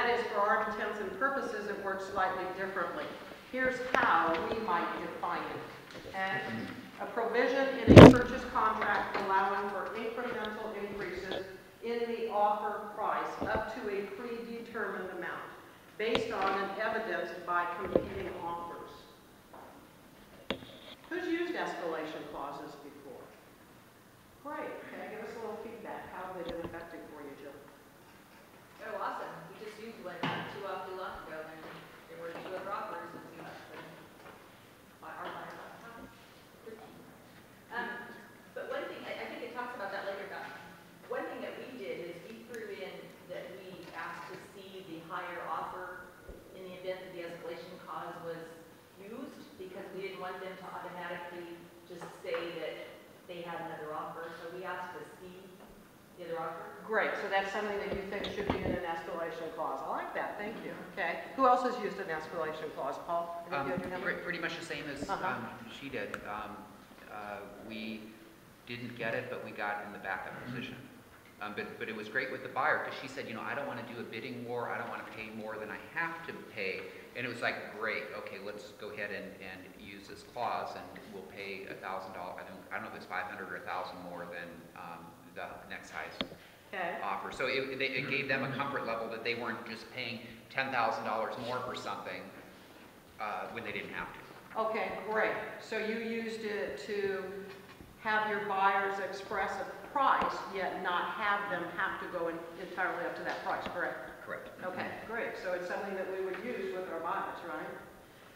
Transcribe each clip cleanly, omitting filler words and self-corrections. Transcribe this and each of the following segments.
that is, for our intents and purposes, it works slightly differently. Here's how we might define it. Okay? A provision in a purchase contract allowing for incremental increases in the offer price up to a predetermined amount, based on and evidenced by competing offers. Who's used escalation clauses before? Great. Okay, give us a little feedback. How have they been effective for you, Jill? Oh, awesome. We just used one not too awfully long ago, and there were 2 other offers, and we must have our buyers on top. But one thing, I think it talks about that later, about one thing that we did is we threw in that we asked to see the higher offer in the event that the escalation clause was used, because we didn't want them to automatically just say that they had another offer. So we asked to see the other offer. Great. So that's something that you think should be in an escalation clause. I like that. Thank you. Okay. Who else has used an escalation clause? Paul? Pretty much the same as she did. We didn't get it, but we got in the backup position. But it was great with the buyer, because she said, you know, I don't want to do a bidding war. I don't want to pay more than I have to pay. And it was like, great, okay, let's go ahead and use this clause, and we'll pay $1,000. I don't know if it's 500 or 1,000 more than the next highest offer. So it gave them a comfort level that they weren't just paying $10,000 more for something when they didn't have to. Okay, great. So you used it to have your buyers express a price, yet not have them have to go entirely up to that price, correct? Correct. Okay, great. So it's something that we would use with our buyers, right?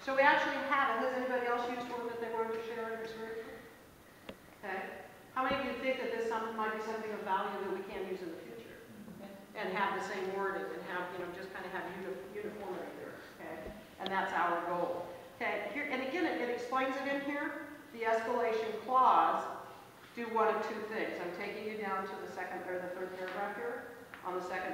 So we actually have it. Has anybody else used one that they wanted to share in experience? Okay. How many of you think that this might be something of value that we can use in the future? Okay. And have the same wording and have, you know, just kind of have uniformity there, okay? And that's our goal. Okay, here, and again, it explains it in here. The escalation clause do one of 2 things. I'm taking you down to the second or the third paragraph here on the second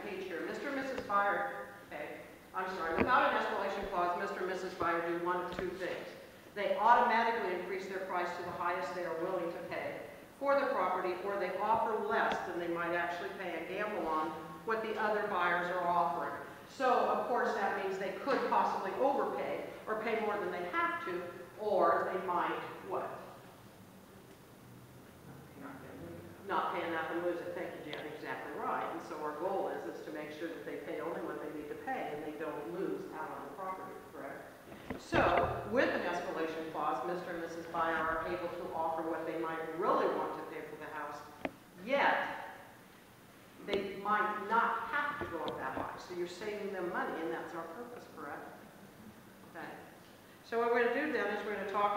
page here. Mr. and Mrs. Buyer, okay, I'm sorry, without an escalation clause, Mr. and Mrs. Buyer do one of 2 things. They automatically increase their price to the highest they are willing to pay for the property, or they offer less than they might actually pay and gamble on what the other buyers are offering. So, of course, that means they could possibly overpay or pay more than they have to, or they might, what? Not pay enough and lose it. Thank you, Jan. Exactly right. And so our goal is to make sure that they pay only what they need to pay and they don't lose out on the property, correct? So, with an escalation clause, Mr. and Mrs. Buyer are able to offer what they might really want to pay for the house, yet they might not have to go up that high. So you're saving them money, and that's our purpose, correct? Okay. So what we're going to do then is we're going to talk,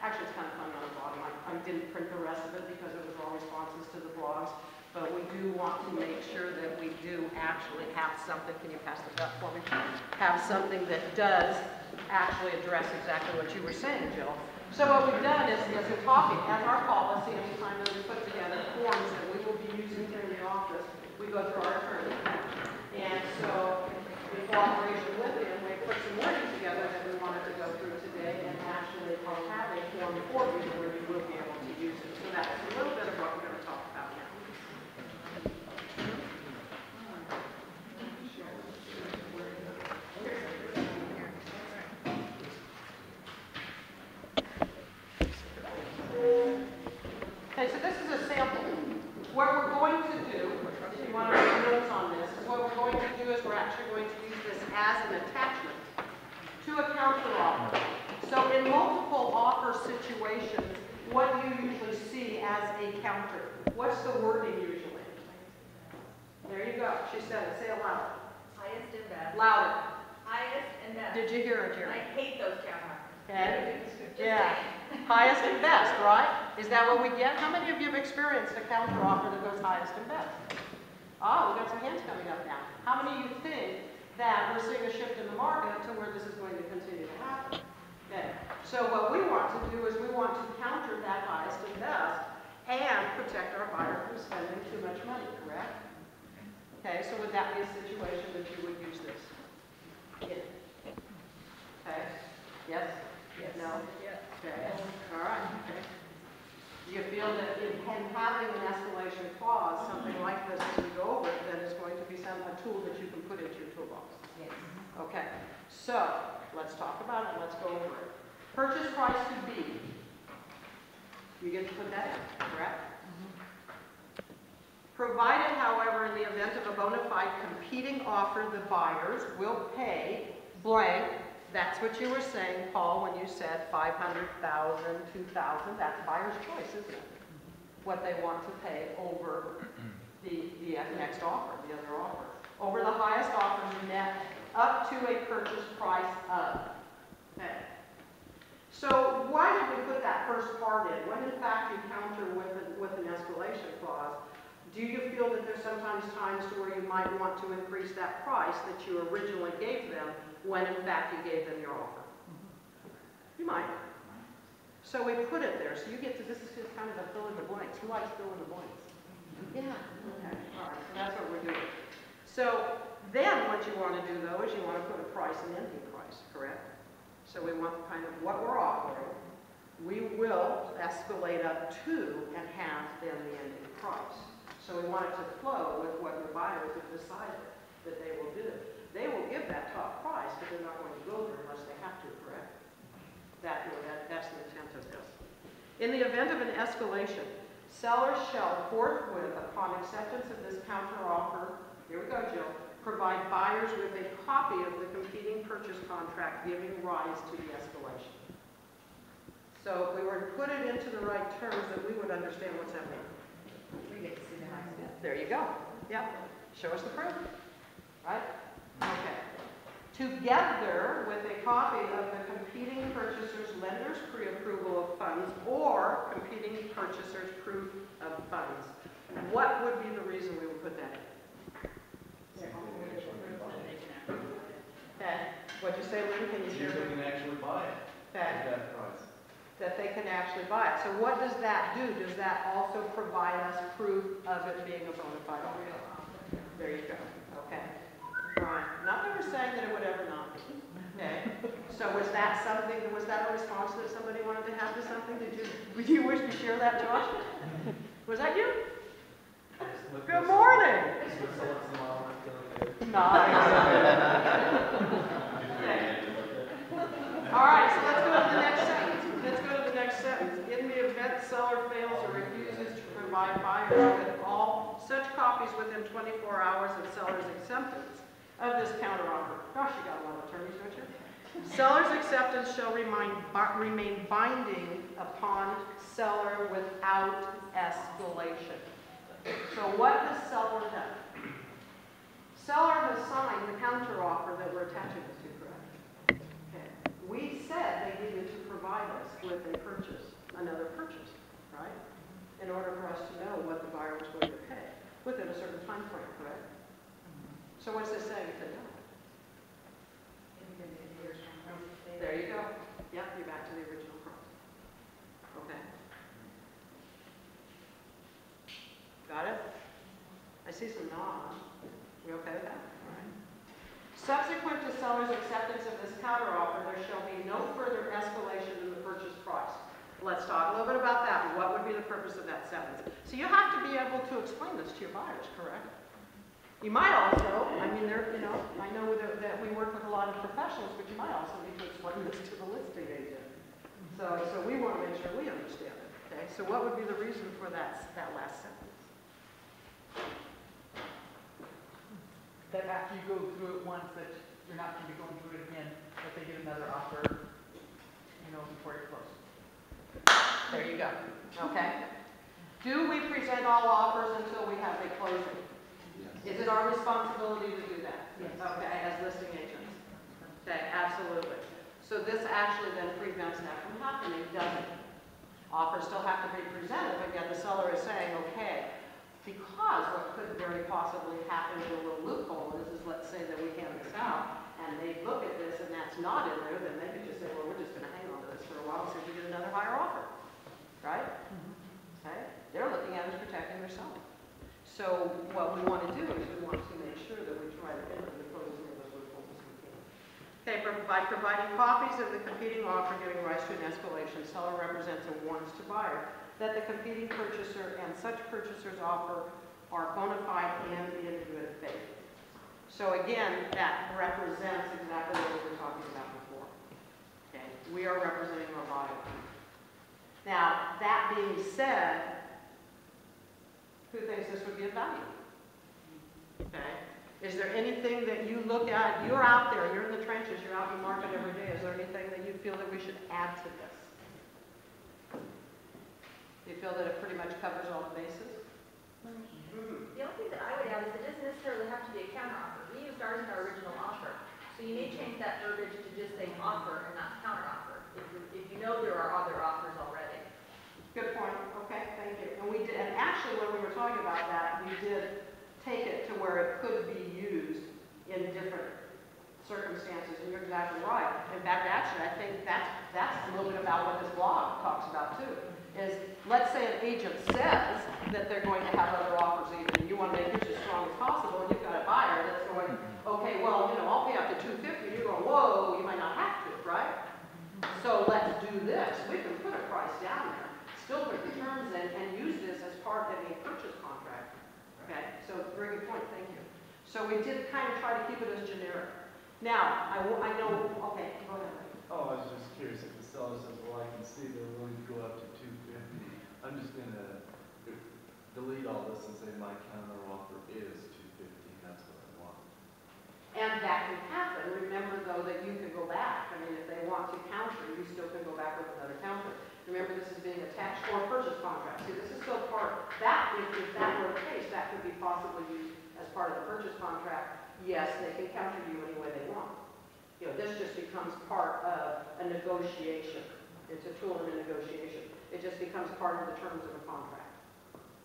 actually it's kind of funny on the bottom. I didn't print the rest of it because it was all responses to the blogs, but we do want to make sure that we do actually have something, can you pass the cup for me? Have something that does actually address exactly what you were saying, Jill. So what we've done is we're talking, as our policy, anytime that we put together forms that we will be using here in the office, we go through our attorney. And so, in cooperation with him, we put some wording together that we wanted to go through today, and actually have a form for you where you will be able to use it. So that's a little bit of what we're going to talk about now. Okay, so this is a sample. What we're going to do, if you want to make notes on this, is what we're going to do is we're actually going to use this as an attachment to a counter offer. So in multiple offer situations, what do you usually see as a counter? What's the wording usually? There you go. She said it. Say it louder. Highest and best. Louder. Highest and best. Did you hear it, Jerry? I hate those counter. Okay. Yeah. Highest and best, right? Is that what we get? How many of you have experienced a counter offer that goes highest and best? Oh, we got some hands coming up now. How many of you think that we're seeing a shift in the market to where this is going to continue to happen? Okay. So what we want to do is we want to counter that highest and best and protect our buyer from spending too much money, correct? Okay, so would that be a situation that you would use this? Yeah. Okay. Yes? Yes. No? Yes. Okay. All right. Okay. Do you feel that in having an escalation clause, something like this, as we go over it, then is going to be a tool that you can put into your toolbox? Yes. Okay, so let's talk about it, let's go over it. Purchase price to be. You get to put that in, correct? Provided, however, in the event of a bona fide competing offer, the buyers will pay blank. That's what you were saying, Paul, when you said 500,000, 2,000. That's buyer's choice, isn't it? What they want to pay over the next offer, the other offer. Over the highest offer net up to a purchase price of. Okay. So why did we put that first part in? When in fact you counter with an escalation clause, do you feel that there's sometimes times where you might want to increase that price that you originally gave them when in fact you gave them your offer? You might. So we put it there. So you get to, this is just kind of a fill in the blanks. Who likes fill in the blanks? Yeah. Okay. All right. So that's what we're doing. So then what you want to do though is you want to put a price, an ending price, correct? So we want kind of what we're offering. We will escalate up to and have then the ending price. So we want it to flow with what your buyers have decided that they will do. They will give that top price, but they're not going to go there unless they have to, correct? That's the intent of this. In the event of an escalation, sellers shall forthwith, upon acceptance of this counteroffer, here we go, Jill, provide buyers with a copy of the competing purchase contract giving rise to the escalation. So if we were to put it into the right terms, that we would understand what's happening. We get to see the high step. There you go. Yep. Show us the proof. Right? Okay. Together with a copy of the competing purchaser's lender's pre-approval of funds or competing purchaser's proof of funds. What would be the reason we would put that in? Okay. What'd you say, Lynn? Can you share? They can actually buy it Okay. at that price. That they can actually buy it. So what does that do? Does that also provide us proof of it being a bona fide offer? There you go. Okay. Right. Not that we're saying that it would ever not be. Okay. So was that something, was that a response that somebody wanted to have to something? Would you wish to share that, Josh? Was that you? Good morning. Nice. Okay. All right, so let's go to the next sentence. Let's go to the next sentence. In the event seller fails or refuses to provide buyers with all such copies within 24 hours of seller's acceptance of this counteroffer. Gosh, you got a lot of attorneys, don't you? Seller's acceptance shall remain binding upon seller without escalation. So what does seller do? Seller has signed the counteroffer that we're attaching this to, correct? Okay. We said they needed to provide us with a purchase, another purchase, right? In order for us to know what the buyer was going to pay within a certain time frame, correct? So what's this saying? It said no. There you go. Yep, you're back to the original price. Okay. Got it? I see some nods. We okay with that? All right. Subsequent to seller's acceptance of this counteroffer, there shall be no further escalation in the purchase price. Let's talk a little bit about that. What would be the purpose of that sentence? So you have to be able to explain this to your buyers, correct? You might also, I mean, I know that we work with a lot of professionals, but you might also need to explain this to the listing agent. So we want to make sure we understand it. Okay. So what would be the reason for that last sentence? That after you go through it once, that you're not going to be going through it again, that they get another offer, before you close. There you go. Okay. Do we present all offers until we have a closing? Is it our responsibility to do that? Yes. Okay, as listing agents? Okay, absolutely. So this actually then prevents that from happening, doesn't it? Offers still have to be presented, but yet the seller is saying, okay, because what could very possibly happen in a little loophole is let's say that we hand this out, and they look at this and that's not in there, then they could just say, well, we're just going to hang on to this for a while so we get another higher offer. Right? Okay? They're looking at it as protecting their selling. So what we want to do is we want to make sure that we try to enter the closing of those loopholes as we can. Okay, by providing copies of the competing offer giving rise to an escalation, seller represents and warns to buyer that the competing purchaser and such purchaser's offer are bona fide and in good faith. So again, that represents exactly what we were talking about before. Okay, we are representing our bottom line. Now, that being said, who thinks this would be of value? Okay. Is there anything that you look at, you're out there, you're in the trenches, you're out in the market every day, is there anything that you feel that we should add to this? Do you feel that it pretty much covers all the bases? The only thing that I would add is it doesn't necessarily have to be a counter offer. We used ours in our original offer. So you may change that verbiage to just say offer and not counter offer, if you know there are other offers already. Good point. Okay, thank you. And we did, and actually when we were talking about that, we did take it to where it could be used in different circumstances, and you're exactly right. In fact, actually, I think that's a little bit about what this blog talks about too, is let's say an agent says that they're going to have other offers even, and you want to make yours as strong as possible, and you've got a buyer that's going, okay, well, I'll pay up to $250, and you're going, whoa, you might not have to, right? So let's do this. We can put a price down there, still put the terms in, and use this as part of a purchase contract. Okay, so very good point, thank you. So we did kind of try to keep it as generic. Now, I know, okay, go ahead. Oh, I was just curious if the seller says, well, I can see they're willing to go up to 250. I'm just gonna delete all this and say my counter offer is 250, that's what I want. And that can happen. Remember though that you can go back. I mean, if they want to counter, you still can go back with another counter. Remember, this is being attached or purchase contract. See, this is still part, that, if that were the case, that could be possibly used as part of the purchase contract. Yes, they can counter you any way they want. This just becomes part of a negotiation. It's a tool in a negotiation. It just becomes part of the terms of a contract.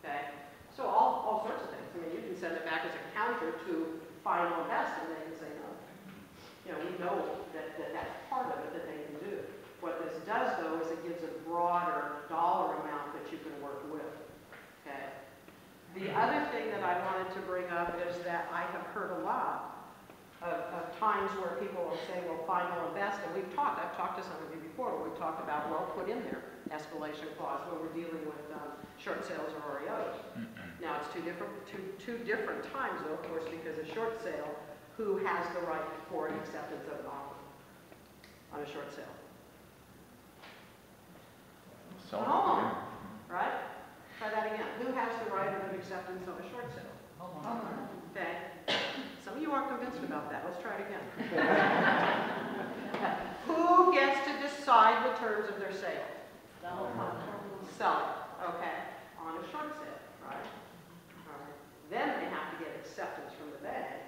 Okay? So all sorts of things. I mean, you can send it back as a counter to final and best, and they can say no. We know that that's part of it that they can do. What this does, though, is it gives a broader dollar amount that you can work with. Okay? The other thing that I wanted to bring up is that I have heard a lot of times where people will say, well, final and best, and I've talked to some of you before, where we've talked about, well, put in there escalation clause when we're dealing with short sales or REOs. Now, it's two different times, though, of course, because a short sale, who has the right for an acceptance of an offer on a short sale? Homeowner, right? Try that again. Who has the right of an acceptance of a short sale? Homeowner. Okay. Some of you aren't convinced about that. Let's try it again. Who gets to decide the terms of their sale? Seller. Okay. On a short sale, right? All right. Then they have to get acceptance from the bank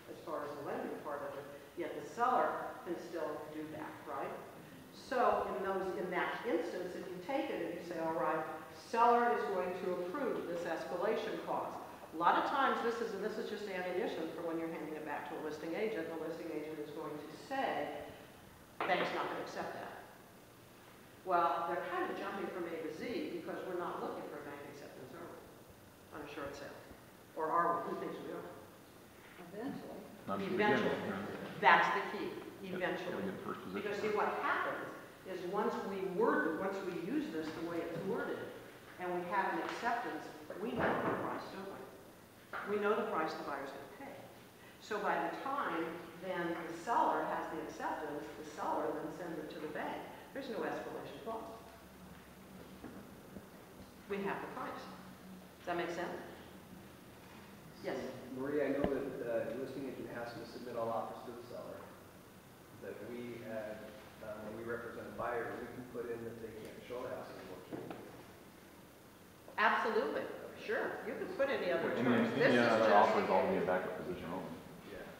as far as the lending part of it. Yet the seller can still do that, right? So in that instance, if you take it and you say, all right, seller is going to approve this escalation clause. A lot of times this is just ammunition for when you're handing it back to a listing agent. The listing agent is going to say, bank's not going to accept that. Well, they're kind of jumping from A to Z because we're not looking for a bank acceptance, are we? On a short sale. Or are we? Who thinks we are? Eventually. That's the key. Eventually. Because see what happens is once we use this the way it's worded, and we have an acceptance, we know the price, don't we? We know the price the buyer's going to pay. So by the time then the seller has the acceptance, the seller then sends it to the bank. There's no escalation clause. We have the price. Does that make sense? Yes. Maria, I know that the listing agent has to submit all offers to the seller. That we when we represent a buyer, we can put in that they can't show the house anymore. Absolutely. Sure. You can put any other terms. Any other offers all be a backup position only.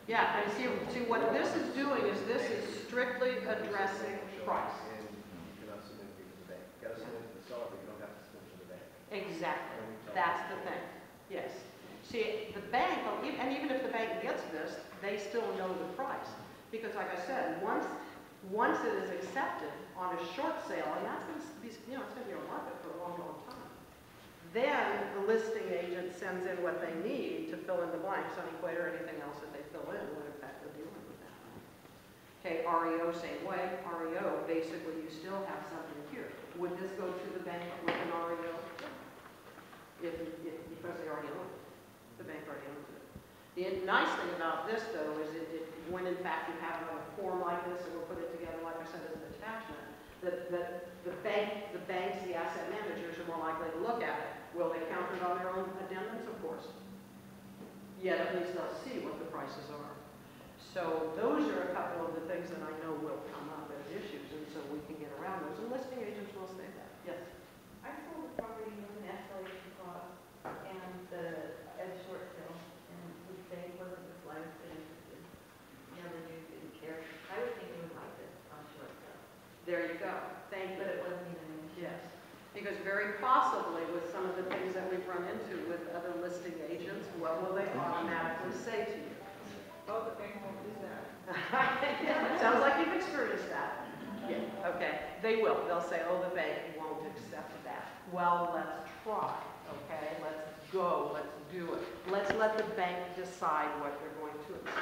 Yeah, and see what this is doing is this is strictly addressing price. And you cannot submit it to the bank. You got to submit it to the seller, but you don't have to submit it to the bank. Exactly. That's the thing. Yes. See, the bank, and even if the bank gets this, they still know the price. Because like I said, once it is accepted on a short sale, and that's going to be, it's going to be a market for a long, long time. Then the listing agent sends in what they need to fill in the blanks on equator or anything else that they fill in when in fact they're dealing with that. Okay, REO, same way, REO, basically you still have something here. Would this go to the bank with an REO? Because they already own it, the bank already owns it. The nice thing about this though is when in fact you have a form like this and we'll put it together, like I said, as an attachment, the banks, the asset managers are more likely to look at it. Will they count it on their own addendums? Of course. Yet at least they'll see what the prices are. So those are a couple of the things that I know will come up as issues, and so we can get around those. And listing agents will say that. Yes. I sold a property with an escalation clause and as short sale, and the bank wasn't the slightest bit interested. Never knew, didn't care. I would think you would like this on short sale, There you go. Thank but you. it wasn't even an issue. Yes. Because very possibly with some of the things that we've run into with other listing agents, what will they automatically say to you? Oh, the bank won't do that. Sounds like you've experienced that. Yeah, okay. They will. They'll say, oh, the bank won't accept that. Well, let's try, okay? Let's go. Let's do it. Let's let the bank decide what they're going to accept.